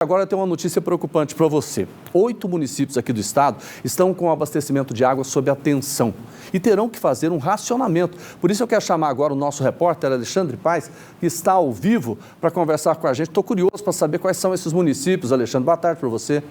Agora tem uma notícia preocupante para você. 8 municípios aqui do estado estão com o abastecimento de água sob atenção e terão que fazer um racionamento. Por isso eu quero chamar agora o nosso repórter Alexandre Paes, que está ao vivo para conversar com a gente. Estou curioso para saber quais são esses municípios. Alexandre, boa tarde para você.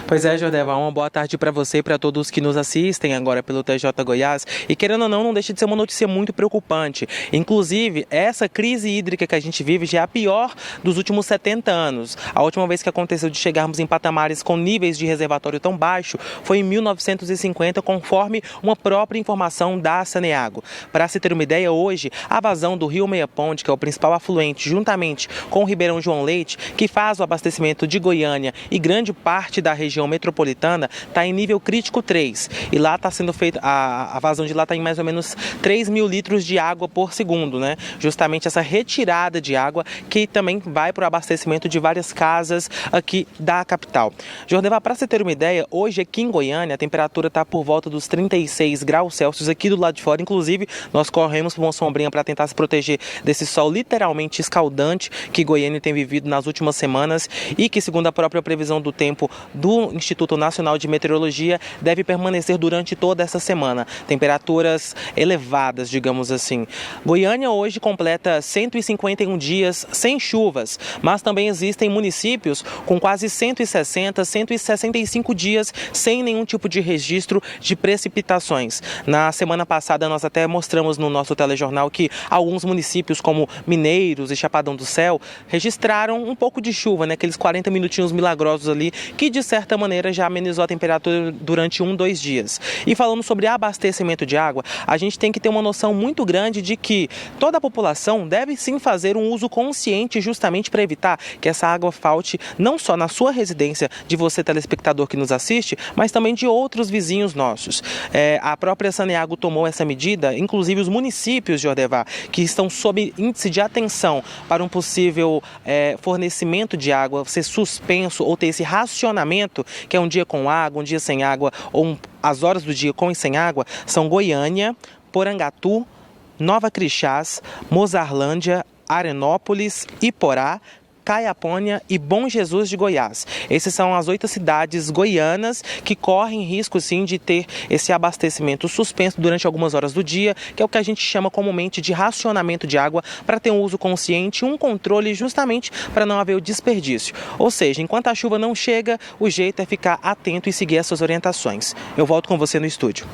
Pois é, Jordeva, uma boa tarde para você e para todos que nos assistem agora pelo TJ Goiás. E querendo ou não deixa de ser uma notícia muito preocupante. Inclusive, essa crise hídrica que a gente vive já é a pior dos últimos 70 anos. A última vez que aconteceu de chegarmos em patamares com níveis de reservatório tão baixo foi em 1950, conforme uma própria informação da Saneago. Para se ter uma ideia, hoje, a vazão do Rio Meia Ponte, que é o principal afluente, juntamente com o Ribeirão João Leite, que faz o abastecimento de Goiânia e grande parte da região metropolitana, está em nível crítico 3 e lá está sendo feita, a vazão de lá está em mais ou menos 3 mil litros de água por segundo, né? Justamente essa retirada de água que também vai para o abastecimento de várias casas aqui da capital. Jordeva, para você ter uma ideia, hoje aqui em Goiânia a temperatura está por volta dos 36 graus Celsius aqui do lado de fora. Inclusive nós corremos por uma sombrinha para tentar se proteger desse sol literalmente escaldante que Goiânia tem vivido nas últimas semanas e que, segundo a própria previsão do tempo do Instituto Nacional de Meteorologia, deve permanecer durante toda essa semana. Temperaturas elevadas, digamos assim. Goiânia hoje completa 151 dias sem chuvas, mas também existem municípios com quase 160, 165 dias sem nenhum tipo de registro de precipitações. Na semana passada nós até mostramos no nosso telejornal que alguns municípios como Mineiros e Chapadão do Céu registraram um pouco de chuva, né? Aqueles 40 minutinhos milagrosos ali, que de certa maneira já amenizou a temperatura durante 2 dias. E falando sobre abastecimento de água, a gente tem que ter uma noção muito grande de que toda a população deve sim fazer um uso consciente justamente para evitar que essa água falte não só na sua residência, de você telespectador que nos assiste, mas também de outros vizinhos nossos. A própria Saneago tomou essa medida, inclusive os municípios de Jordeva, que estão sob índice de atenção para um possível fornecimento de água ser suspenso ou ter esse racionamento, que é um dia com água, um dia sem água, ou as horas do dia com e sem água, são Goiânia, Porangatu, Nova Crixás, Mozarlândia, Arenópolis, Iporá, Caiapônia e Bom Jesus de Goiás. Essas são as 8 cidades goianas que correm risco sim de ter esse abastecimento suspenso durante algumas horas do dia, que é o que a gente chama comumente de racionamento de água, para ter um uso consciente e um controle justamente para não haver o desperdício. Ou seja, enquanto a chuva não chega, o jeito é ficar atento e seguir essas orientações. Eu volto com você no estúdio.